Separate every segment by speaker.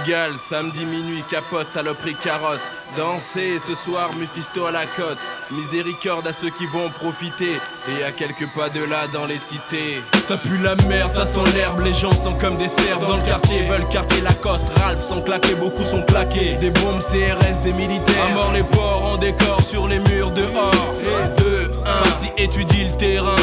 Speaker 1: Pigalle, samedi minuit, capote, saloperie, carotte. Danser ce soir, Mephisto à la côte. Miséricorde à ceux qui vont profiter. Et à quelques pas de là dans les cités. Ça pue la merde, ça sent l'herbe. Les gens sont comme des cerfs dans le quartier. Veulent quartier Lacoste, Ralph sont claqués, beaucoup sont plaqués. Des bombes CRS, des militaires. À mort les porcs en décor sur les murs dehors. 2, 1, vas-y étudie le terrain.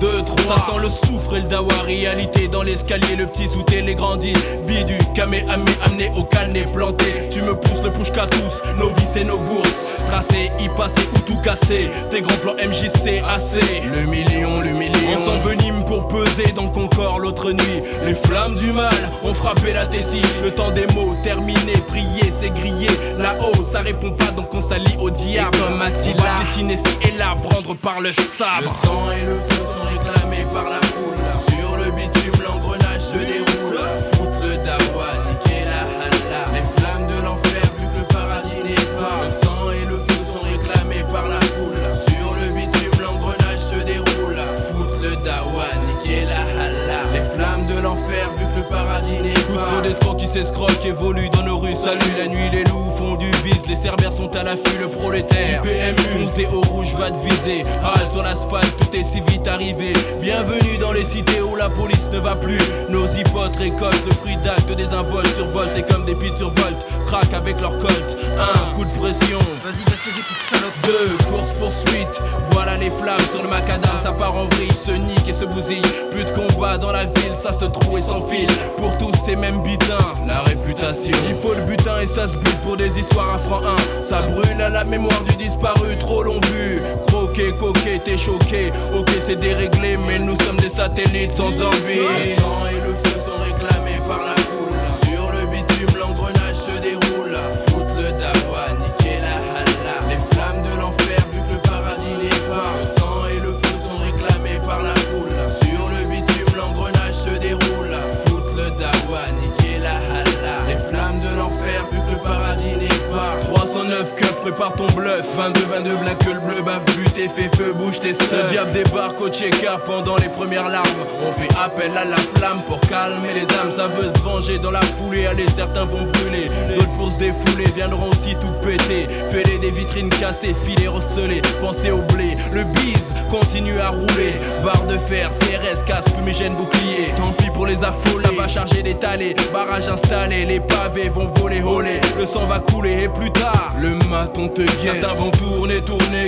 Speaker 1: 2, 3, ça sent le soufre et le dawa. Réalité dans l'escalier, le petit zouté, les grandis. Vie du kamehameha amené au calné planté. Tu me pousses le push qu'à tous, nos vies et nos bourses. Tracé, y passer ou tout casser. Tes grands plans MJC AC. Le million. On s'envenime pour peser dans ton corps l'autre nuit. Les flammes du mal ont frappé la tessie. Le temps des mots terminé, prier c'est grillé. Là-haut ça répond pas donc on s'allie au diable. Et comme Attila, on va piétiner ci et là, prendre par le sabre. Le sang et le feu sont réclamés par la foule. Sur le bitume l'engrenage se déroule. Foutre le dawa, niquer la halla. Les flammes de l'enfer vu que le paradis n'est pas. Le sang et le feu sont réclamés par la foule. Sur le bitume l'engrenage se déroule. Foutre le dawa, niquer la halla. Les flammes de l'enfer vu que le paradis n'est pas. Trop d'escrocs qui s'escroquent évoluent dans nos rues. Salut la nuit, les loups font du bis. Les cerbères sont à l'affût, le prolétaire du PMU fonce des hauts rouges va te viser. Halte sur l'asphalte, tout est si vite arrivé. Bienvenue dans les cités où la police ne va plus. Nos hypotes récoltent le fruit d'actes des involtes. Survoltent et comme des pites survoltent. Craquent avec leur colt. 1 coup de pression.
Speaker 2: Vas-y, baisse les écoutes, salope.
Speaker 1: 2 course poursuite. Voilà les flammes sur le macadam. Ça part en vrille, se nique et se bousille. Plus de combat dans la ville, ça se trouve et s'enfile. Pour tous ces mêmes butins, la réputation. Il faut le butin et ça se bute pour des histoires à franc 1. Ça brûle à la mémoire du disparu, trop long vu. Croqué, coqué, t'es choqué. Ok c'est déréglé mais nous sommes des satellites sans envie. Le sang et le feu sont réclamés par la foule. Sur le bitume l'engrenage se déroule. Foutre le dawa, niquer la halla. Les flammes de l'enfer vu que le paradis n'est pas. Le sang et le feu sont réclamés par la foule. Sur le bitume l'engrenage se déroule. Foutre le dawa, niquer la halla. Les flammes de l'enfer vu que le paradis n'est pas. 309 keufs, prépare ton bluff. 22 black que le bleu bave, but et fait feu, bouge tes seufs. Le diable débarque au Tchéka pendant les premières larmes. On fait appel à la flamme pour calmer les âmes. Ça veut se venger dans la foulée. Allez, certains vont brûler, d'autres pour se défouler viendront aussi tout péter. Fêler des vitrines cassées, filets recelés. Pensez au blé, le bise continue à rouler. Barre de fer, CRS, casse, fumigène, bouclier. Tant pis pour les affolés, ça va charger d'étaler. Barrage installé, les pavés vont voler, voler. Le sang va couler et plus tard, le maton te guette. Certains vont tourner,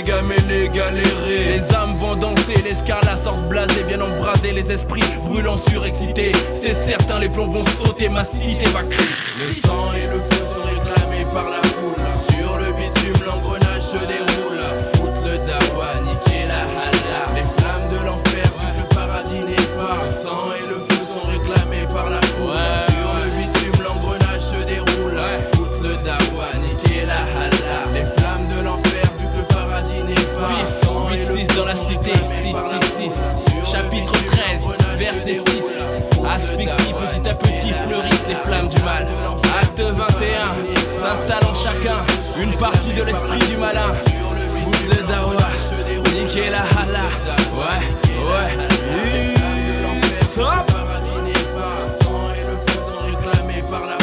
Speaker 1: gameler, galérer. Les âmes vont danser, les scarlats sortent blasés. Viennent embraser les esprits brûlants surexcités. C'est certain, les plombs vont sauter, ma cité va crier. Le sang et le feu sont réclamés par la foule. Sur le bitume l'engrenage se déroule. Foutre le dawa, niquer la halla. Les flammes de l'enfer vu que le paradis n'est pas. Le sang et le feu sont réclamés par la foule. Sur le bitume l'engrenage se déroule. Foutre le dawa, niquer la halla. Les flammes de l'enfer vu que le paradis n'est pas. Pif, 8-6 dans la cité, 6-6-6. Chapitre 13, verset 6. Asphyxie, petit à petit fleurissent les flammes du mal. Acte 21, s'installe en chacun une partie de l'esprit du malin. Foutre le dawa, niquer la halla. Ouais. Stop. Le paradis n'est pas, sang et le feu sont réclamés par la